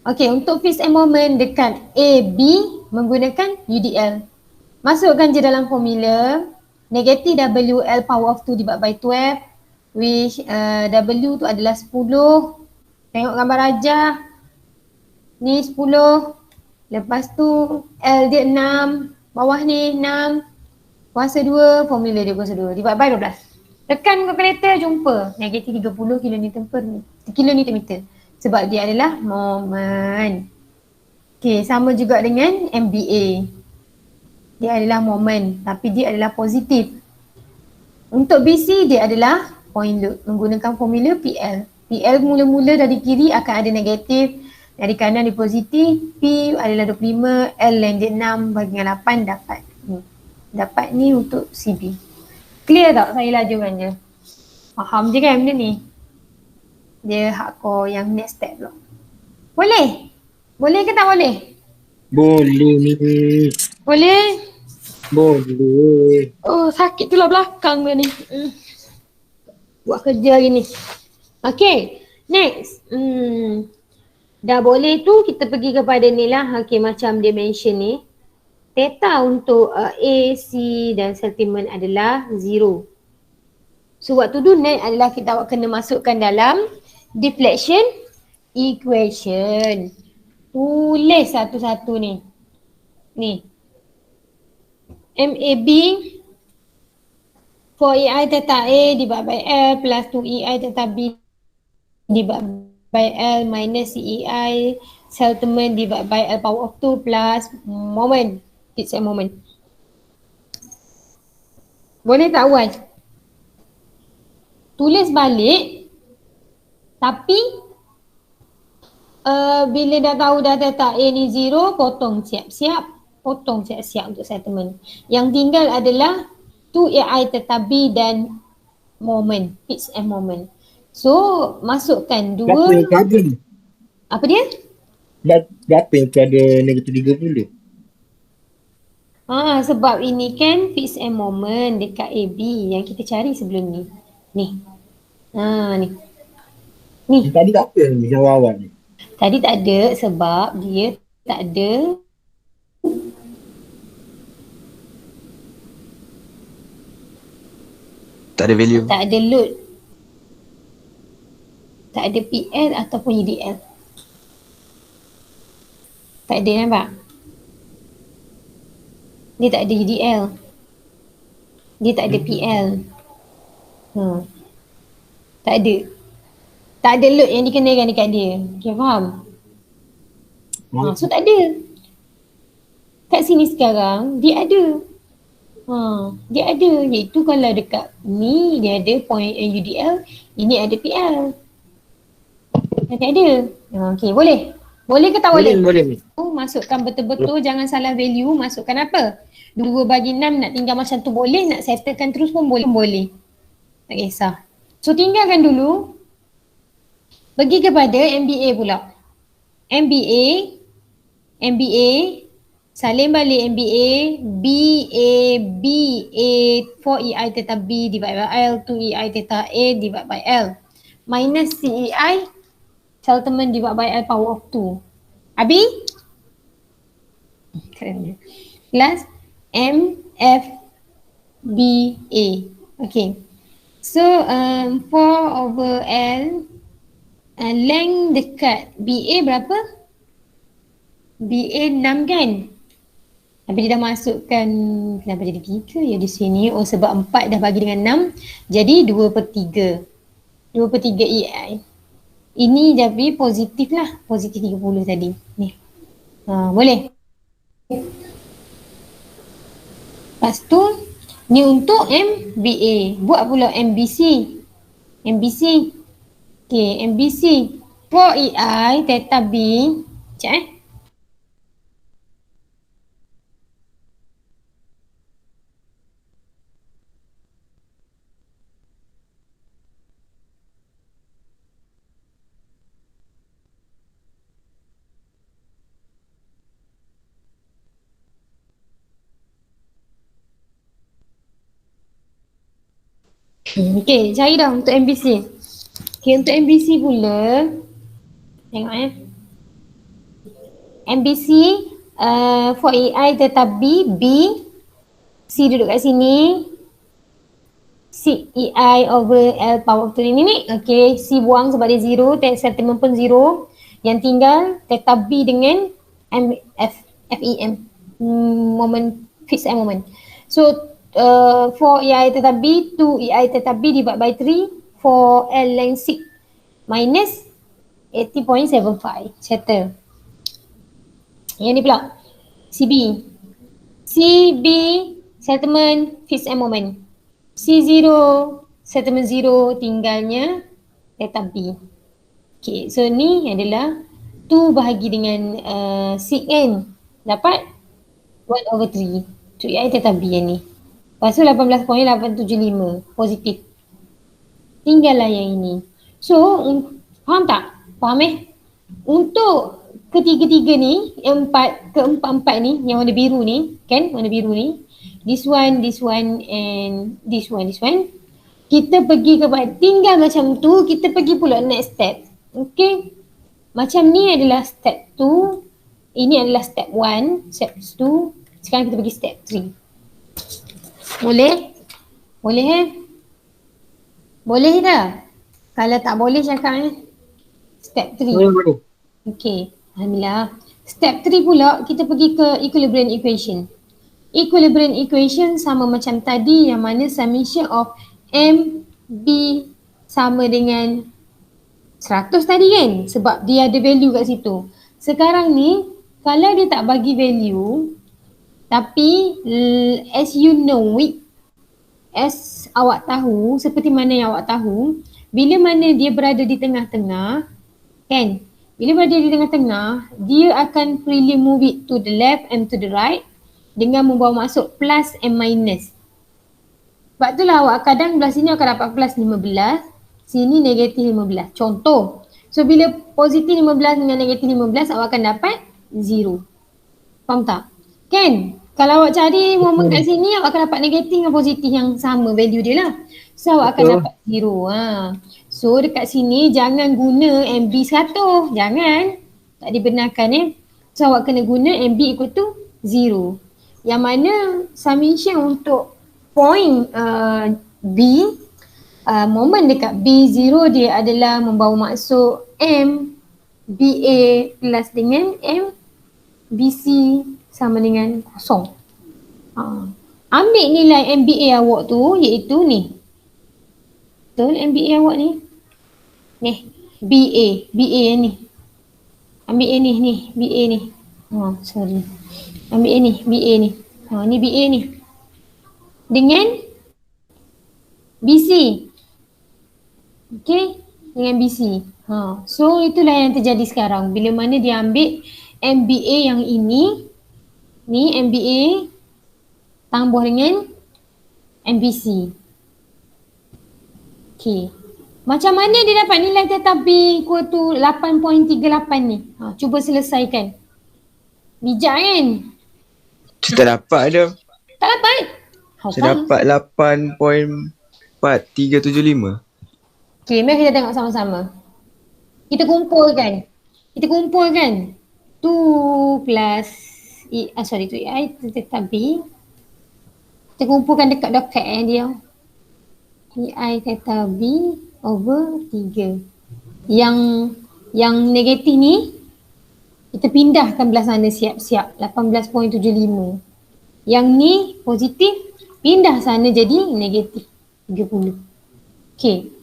Okay, untuk fixed end moment dekat AB menggunakan UDL. Masukkan je dalam formula negatif WL power of 2 divided by 12 which W tu adalah 10. Tengok gambar rajah. Ni 10. Lepas tu L dia 6. Bawah ni 6. Kuasa 2. Formula dia kuasa 2. Divided by 12. Tekan kalkulator jumpa. Negatif 30 kN meter. Sebab dia adalah moment. Okay, sama juga dengan MBA. dia adalah moment, tapi dia adalah positif. Untuk BC dia adalah point load menggunakan formula PL. PL mula-mula dari kiri akan ada negatif, dari kanan dia positif. P adalah 25, L yang dia 6 bagi dengan 8 dapat ni. Dapat ni untuk CB. Clear tak saya lajukan je? Faham je kan benda ni? Dia hardcore yang next step tu. Boleh? Boleh ke tak boleh?
Boleh ni.
Boleh?
Boleh.
Oh, sakit tu lah belakang dia ni. Buat kerja hari ni. Okay, next. Dah boleh tu kita pergi kepada ni lah. Okay, macam dia mention ni. Theta untuk A, C dan sentiment adalah 0. So what to do next adalah kita awak kena masukkan dalam deflection equation. Tulis satu-satu ni. Ni. MAB for EI theta A divided by L plus 2EI theta B divided by L minus CEI settlement divided by L power of 2 plus moment. It's a moment. Boleh tak Wan? Tulis balik tapi bila dah tahu dah theta A ni 0, potong siap-siap. Potong siap-siap untuk settlement. Yang tinggal adalah 2AI theta B dan moment, fixed and moment. So, masukkan
Berapa yang
dua.
ada ni?
Apa dia?
Berapa yang ada negatif 30?
Sebab ini kan fixed and moment dekat AB yang kita cari sebelum ni. Ni. Ni. Ni.
Tadi tak apa ni yang awal ni?
Tadi tak ada sebab dia tak ada
Tak ada value.
tak ada load. Tak ada PL ataupun UDL. Tak ada nampak? Dia tak ada UDL. Dia tak ada PL. Tak ada. Tak ada load yang dikenakan dekat dia. Okay, faham? So tak ada. Kat sini sekarang dia ada. Dia ada, iaitu kalau dekat ni dia ada point UDL, ini ada PL. Tak ada. Okay, boleh? Boleh ke tak boleh?
Boleh.
Masukkan betul-betul, jangan salah value, masukkan apa? 2 bagi 6 nak tinggal macam tu boleh, nak settlekan terus pun boleh. Tak kisah. So tinggalkan dulu. Pergi kepada MBA pula. MBA, salin balik MBA, BA 4EI theta B divided by L, 2EI theta A divided by L. Minus CEI, settlement divided by L power of 2. Abi? Keren. Plus MFBA. Okay. So, 4 over L, length dekat BA berapa? BA 6 kan? Habis dia dah masukkan, kenapa jadi 3 ya di sini? Oh sebab 4 dah bagi dengan 6, jadi 2/3. 2/3 EI. Ini jadi positif lah, positif 30 tadi. Ni. Boleh? Lepas tu, ni untuk MBA. Buat pula MBC. Okay, MBC. 4EI theta B. Sekejap Okay, cari dah untuk MBC. Okay, untuk MBC pula, tengok MBC 4AI theta B, C duduk kat sini, C EI over L power of 3 ni. Okay, C buang sebab dia 0, settlement pun 0. Yang tinggal theta B dengan FEM, moment, fixed and moment. So, 4 EI theta B, 2 EI theta B divided by 3 for L length 6 minus 80.75. Settle. Yang ni pula CB. CB settlement fixed and moment. C0 settlement 0 tinggalnya theta B. Okay, so ni adalah 2 bahagi dengan sec n. Dapat 1/3. Tu I theta B yang ni. Lepas tu 18.875 positif. Tinggallah yang ini. So, faham tak? Faham Untuk ketiga-tiga ni, keempat-empat ni, yang warna biru ni, kan? Warna biru ni. This one, and this one. Kita pergi kepada, tinggal macam tu, kita pergi pula next step. Okay? Macam ni adalah step 2. Ini adalah step 1, step 2. Sekarang kita pergi step 3. Boleh? Boleh tak? Kalau tak boleh cakap Step 3.
Boleh.
Okay. Alhamdulillah. Step 3 pula kita pergi ke equilibrium equation. Equilibrium equation sama macam tadi yang mana summation of M, B sama dengan 100 tadi kan? Sebab dia ada value kat situ. Sekarang ni kalau dia tak bagi value tapi as you know it, as awak tahu, seperti mana yang awak tahu, bila mana dia berada di tengah-tengah, kan? Bila berada di tengah-tengah, dia akan freely move it to the left and to the right dengan membawa masuk plus and minus. Sebab itulah awak kadang belah sini akan dapat plus 15, sini negatif 15. Contoh. So bila positif 15 dengan negatif 15, awak akan dapat 0. Faham tak? Kan? Kalau awak cari momen kat sini, awak akan dapat negatif dengan positif yang sama value dia lah. So awak akan dapat 0. So dekat sini jangan guna MB 100. Jangan. Tak dibenarkan So awak kena guna MB equal to 0. Yang mana summation untuk point B, momen dekat B0 dia adalah membawa masuk M BA plus dengan M BC sama dengan kosong. Ambil nilai MBA awak tu iaitu ni. Betul MBA awak ni? Ni, BA yang ni. Ambil yang ni, BA ni. Sorry. Ambil yang ni, BA ni. Ni BA ni. Dengan BC. Okay? Dengan BC. So itulah yang terjadi sekarang. Bila mana dia ambil MBA yang ini, ni MBA tambah dengan MBC. Okay. Macam mana dia dapat nilai theta B equal to 8.38 ni? Cuba selesaikan. Bijak kan?
Saya tak dapat ada.
Tak dapat?
Saya dapat 8.4375.
Okay, mari kita tengok sama-sama. Kita kumpulkan. 2 plus I theta B. Kita kumpulkan dekat doket dia. I theta B over 3. Yang negatif ni kita pindahkan belah sana siap-siap 18.75. Yang ni positif pindah sana jadi negatif 30. Okey.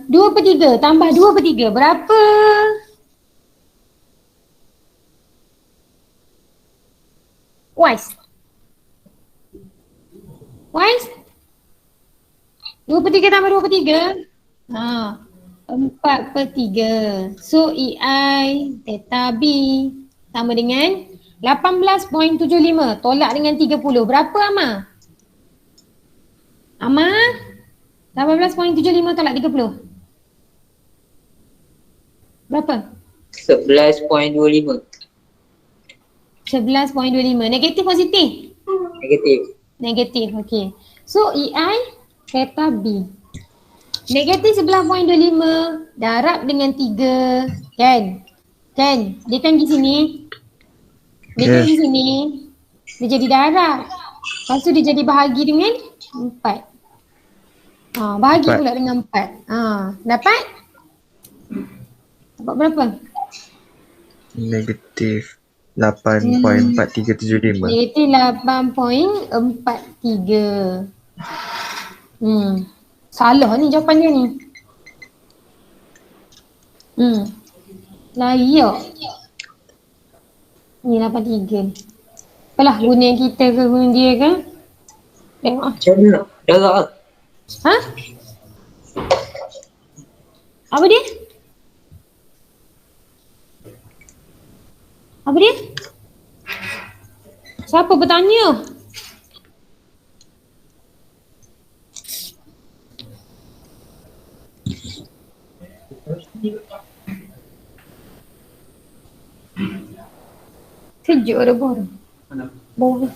2/3 tambah 2/3 berapa? Wise. 2/3 tambah 2/3. 4/3. So EI theta B sama dengan 18.75 tolak dengan 30. Berapa Amar? 18.75 tolak 30. Berapa?
11.25.
11.25. Negatif positif? Negatif, okey. So EI theta B. Negatif 11.25 darab dengan 3, kan? Dia kan di sini. Dia kan di sini. Dia jadi darab. Lepas tu dia jadi bahagi dengan 4. Bahagi pula dengan 4. Dapat? Dapat berapa?
Negatif 8.4375.
Negatif 8.43. Salah ni jawapannya ni. Layak. Ni 83 ni. Apalah guna yang kita ke guna dia ke? Tengok.
Macam mana nak? Ya tak?
Ha? Apa dia? Apa dia? Siapa bertanya? Sejuk ada bor. Bor.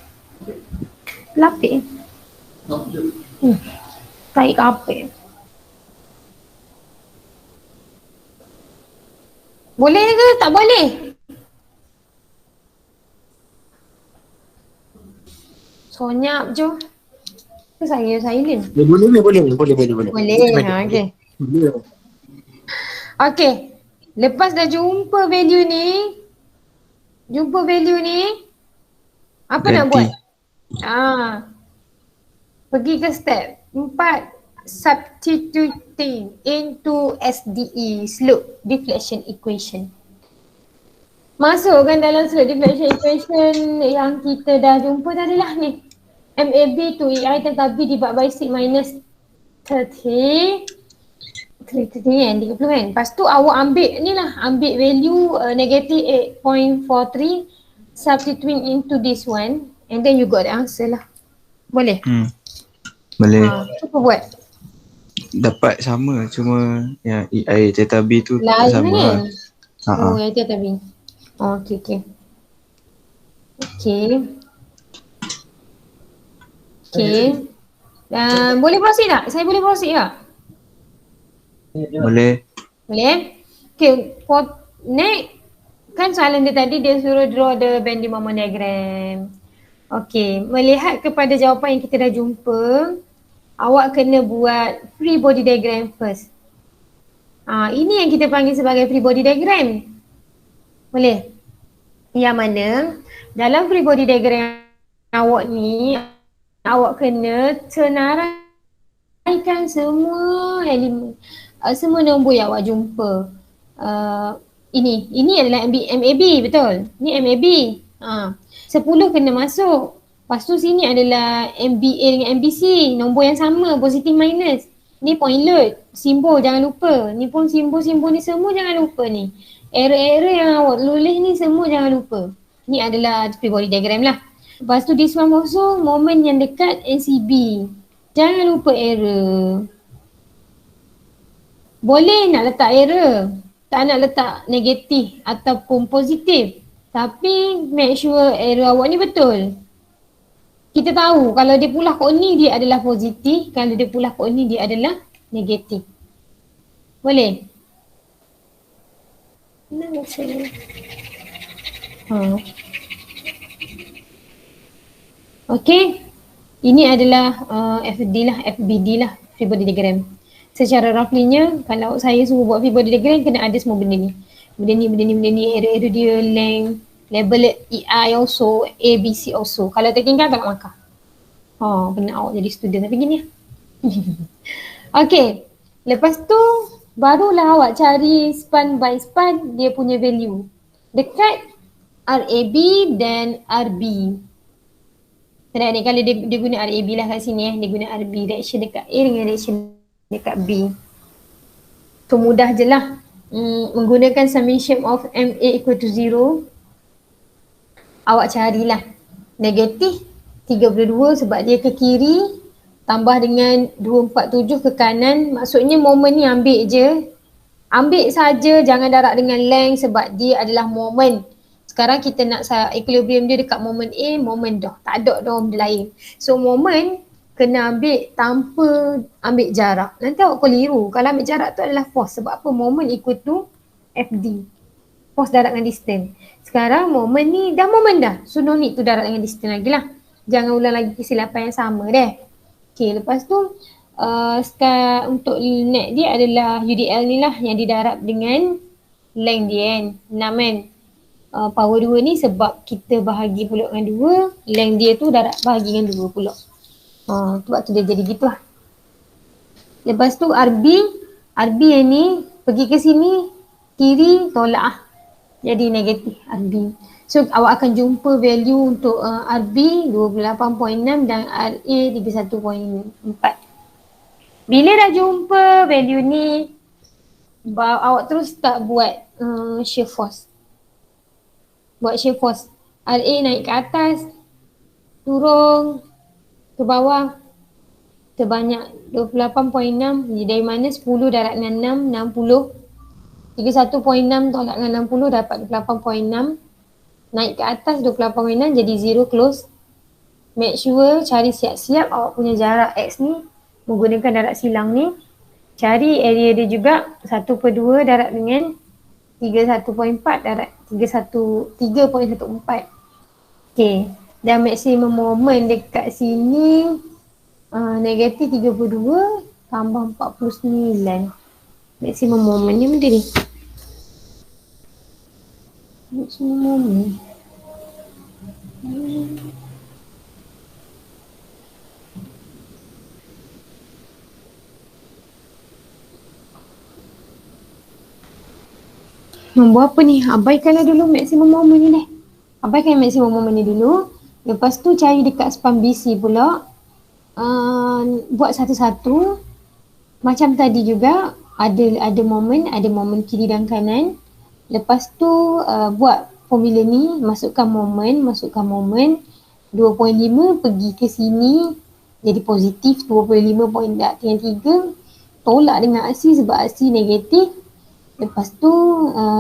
Lapik. Tarik kapek. Boleh ke? Tak boleh? Sonyap je. Ke saya silent?
Boleh. Boleh.
Boleh. Ha, okey. Okey. Lepas dah jumpa value ni, apa nak
Ganti.
buat? Pergi ke step 4, substituting into SDE, slope deflection equation. Masukkan dalam slope deflection equation yang kita dah jumpa tadi lah ni. MAB to EI tentang B divided by 6 minus 30 kan, 30 kan. Lepas tu awak ambil ni lah, ambil value negative 8.43, substituting into this one and then you got the answer lah. Boleh?
Boleh.
Cuba buat.
Dapat sama, cuma yang EI theta B tu tak
Lain
sama
kan?
lah.
Oh, yang tu tapi. Oh, okey. Boleh proceed tak? Saya boleh proceed tak?
Boleh.
Boleh? Okay, for next, kan soalan dia tadi dia suruh draw the Venn diagram diagram. Okay, melihat kepada jawapan yang kita dah jumpa, awak kena buat free body diagram first. Ini yang kita panggil sebagai free body diagram. Boleh? Yang mana dalam free body diagram awak ni, awak kena senaraikan semua elemen, semua nombor yang awak jumpa. Ini adalah MAB, betul? Ni MAB. 10 kena masuk. Lepas tu sini adalah MBA dengan MBC, nombor yang sama, positif minus. Ni point load, simbol jangan lupa. Ni pun simbol-simbol ni semua jangan lupa ni. Error-error yang awak tulis ni semua jangan lupa. Ni adalah free body diagram lah. Lepas tu this one also moment yang dekat NCB. Jangan lupa error. Boleh nak letak error, tak nak letak negatif ataupun positif. Tapi make sure error awak ni betul. Kita tahu kalau dia pulah kod ni dia adalah positif, kalau dia pulah kod ni dia adalah negatif. Boleh? Okay. Ini adalah FBD lah, free body diagram. Secara roughly-nya, kalau saya suruh buat free body diagram, kena ada semua benda ni. Benda ni, error dia, length, label EI also, ABC also. Kalau tertinggal tak nak markah. Kena awak jadi student. Tapi gini lah. Okay. Lepas tu, barulah awak cari span by span dia punya value. Dekat RAB dan RB. Sedap ni kalau dia guna RAB lah kat sini dia guna RB, reaction dekat A dengan reaction dekat B. So mudah je lah. Menggunakan summation of MA equal to 0. Awak carilah negatif 32 sebab dia ke kiri, tambah dengan 247 ke kanan. Maksudnya moment ni ambil je. Ambil saja, jangan darab dengan length sebab dia adalah moment. Sekarang kita nak equilibrium dia dekat moment A, moment dah. Tak ada dah benda lain. So moment kena ambil tanpa ambil jarak. Nanti awak keliru. Kalau ambil jarak tu adalah force. Sebab apa? Moment equal to FD. Force darab dengan distance. Sekarang moment ni dah moment dah. So no need tu darab dengan distance lagi lah. Jangan ulang lagi kesilapan yang sama deh. Okay, lepas tu untuk net dia adalah UDL ni lah yang didarab dengan length dia kan. 6 kan. Power 2 ni sebab kita bahagi pula dengan 2, length dia tu darab bahagi dengan 2 pula. Sebab tu dia jadi gitu lah. Lepas tu RB yang ni pergi ke sini, kiri tolak lah. Jadi negatif RB. So awak akan jumpa value untuk RB 28.6 dan RA 31.4. Bila dah jumpa value ni, awak terus start buat shear force. Buat shear force. RA naik ke atas, turun ke bawah sebanyak 28.6. Jadi dari mana 10 darab dengan 6, 60. 31.6 tolak dengan 60 dapat 28.6. Naik ke atas 28.6 jadi 0 close. Make sure cari siap-siap awak punya jarak X ni menggunakan darab silang ni. Cari area dia juga 1/2 darab dengan 31.4 darab 3.14. Okay. Dan maksimum moment dekat sini negatif 32 tambah 49. Maksimum moment ni benda ni. Maksimum moment. Nombor apa ni? Abaikanlah dulu maksimum moment ni deh. Abaikan maksimum moment ni dulu. Lepas tu cari dekat span BC pula. Buat satu-satu. Macam tadi juga ada moment kiri dan kanan. Lepas tu buat formula ni, masukkan moment 2.5 pergi ke sini jadi positif 25.3. Tolak dengan RC sebab RC negatif. Lepas tu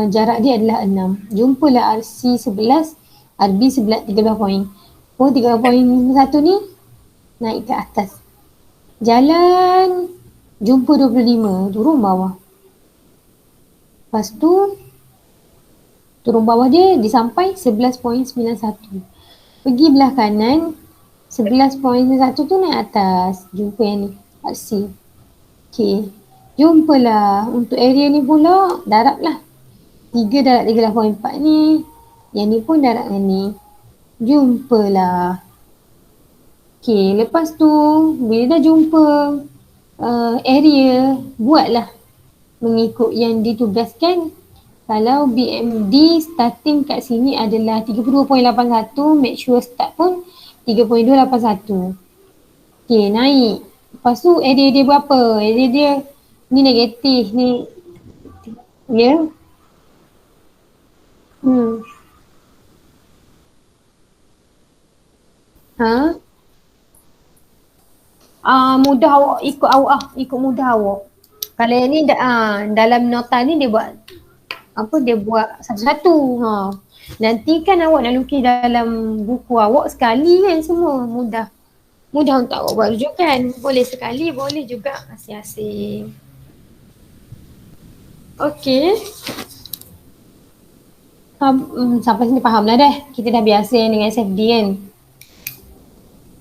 jarak dia adalah 6. Jumpalah RC 11, RB 13 poin. 13.1 ni naik ke atas. Jalan jumpa 25, turun bawah. Lepas tu turun bawah dia sampai 11.91. Pergi belah kanan 11.91 tu naik atas. Jumpa yang ni RC. Okay. Jumpalah untuk area ni pula darab lah. 3 darab 13.4 ni. Yang ni pun darab dengan ni. Jumpalah. Okay, lepas tu bila dah jumpa area, buatlah mengikut yang ditugaskan. Kalau BMD starting kat sini adalah 32.81, make sure start pun 3.281. Okay, naik. Lepas tu area dia berapa? Area dia ni negatif ni. Ya. Mudah awak ikut awak ikut mudah awak. Kalau yang ni dalam nota ni dia buat dia buat satu-satu. Nanti kan awak nak lukis dalam buku awak sekali kan semua. Mudah untuk awak buat rujukan. Boleh sekali, boleh juga asing-asing. Okey. Sampai sini faham lah dah. Kita dah biasa dengan SFD kan.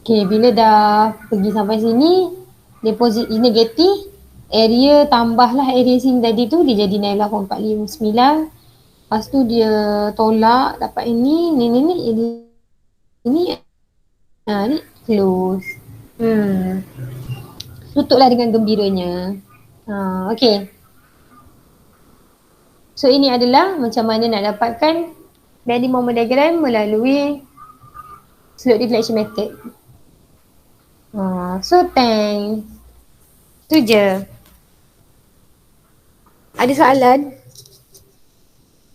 Okey, bila dah pergi sampai sini, deposit negatif, area tambahlah area sini tadi tu, dia jadi 9.459. Lepas tu dia tolak, dapat ini ni close. Tutuplah dengan gembiranya. Okey. So ini adalah macam mana nak dapatkan bending moment diagram melalui slope deflection method. So thanks. Tu je. Ada soalan?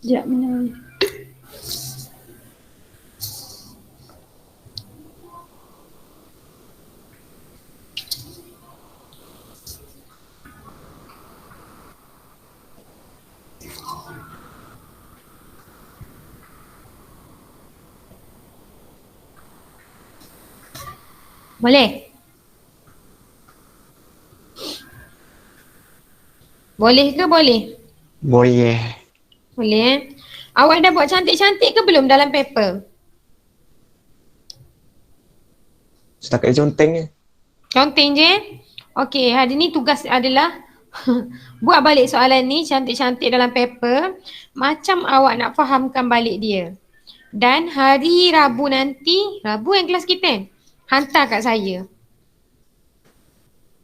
Sekejap mana? Boleh? Boleh ke boleh?
Boleh.
Boleh. Awak dah buat cantik-cantik ke belum dalam paper?
Setakat conteng je.
Conteng je. Okey, hari ni tugas adalah buat balik soalan ni cantik-cantik dalam paper macam awak nak fahamkan balik dia. Dan hari Rabu nanti, Rabu yang kelas kita, hantar kat saya.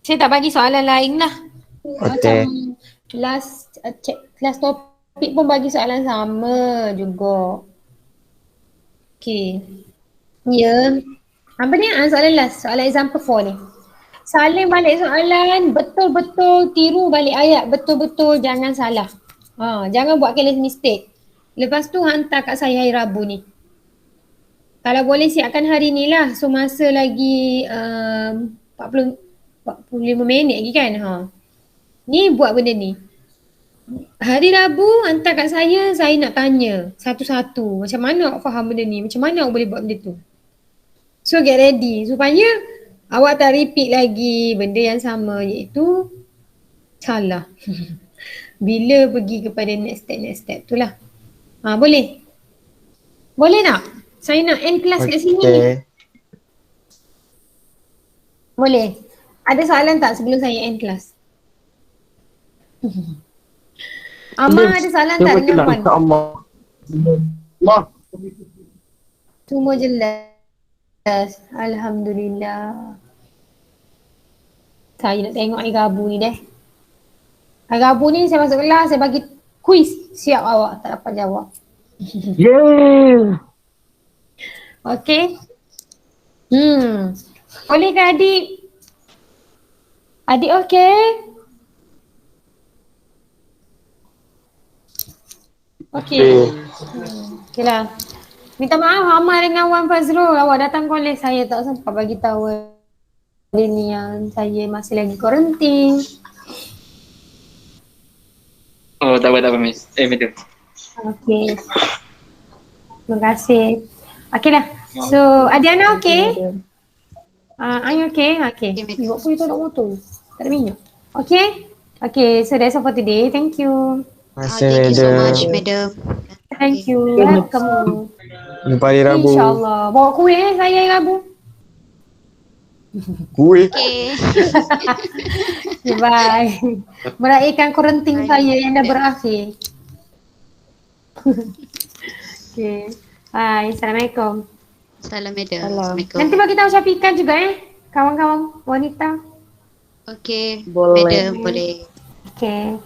Saya tak bagi soalan lain lah.
Okey.
Macam last topik Topik pun bagi soalan sama juga. Okay. Ya. Apa ni? Soalan last. Soalan example 4 ni. Salin balik soalan, betul-betul tiru balik ayat, betul-betul jangan salah. Jangan buat careless mistake. Lepas tu hantar kat saya hari Rabu ni. Kalau boleh siapkan hari ni lah. So masa lagi 45 minit lagi kan. Ni buat benda ni. Hari Rabu hantar kat saya nak tanya satu-satu. Macam mana awak faham benda ni? Macam mana awak boleh buat benda tu? So get ready supaya awak tak repeat lagi benda yang sama iaitu salah. Bila pergi kepada next step tu lah. Boleh? Boleh tak? Saya nak end kelas kat sini.
Okay.
Boleh? Ada soalan tak sebelum saya end kelas? Amar ada soalan tak dengan Puan?
InsyaAllah. Allah.
Semua jelas. Alhamdulillah. Saya nak tengok hari Rabu ni deh. Hari Rabu ni saya masuk kelas, saya bagi quiz. Siap awak tak dapat jawab.
Yeah.
Okay. Boleh ke adik? Adik okay? Okay. Okay lah. Minta maaf Amal dengan Wan Fazrul. Awak datang kolej saya tak sempat bagi tahu hari ni yang saya masih lagi quarantine.
Oh, tak apa, Miss. Madam.
Okay. Terima kasih. Okay dah. So, Adiana okay? Are okay? Okay.
Okay,
Ibu pun itu nak motor. Tak ada minyak. Okay? Okay, so that's all for today. Thank you.
Thank you so much, madam.
Thank you. Welcome.
Jumpa hari Rabu.
InsyaAllah. Bawa kuih saya hari Rabu.
Kuih.
Okay.
Okay, bye. Meraihkan quarantine saya yang dah berakhir. Okay. Bye. Assalamualaikum.
Salam, madam.
Salam.
Assalamualaikum.
Nanti bagi tahu Syafiqah juga kawan-kawan wanita.
Okay,
Boleh.
madam, boleh.
Okay.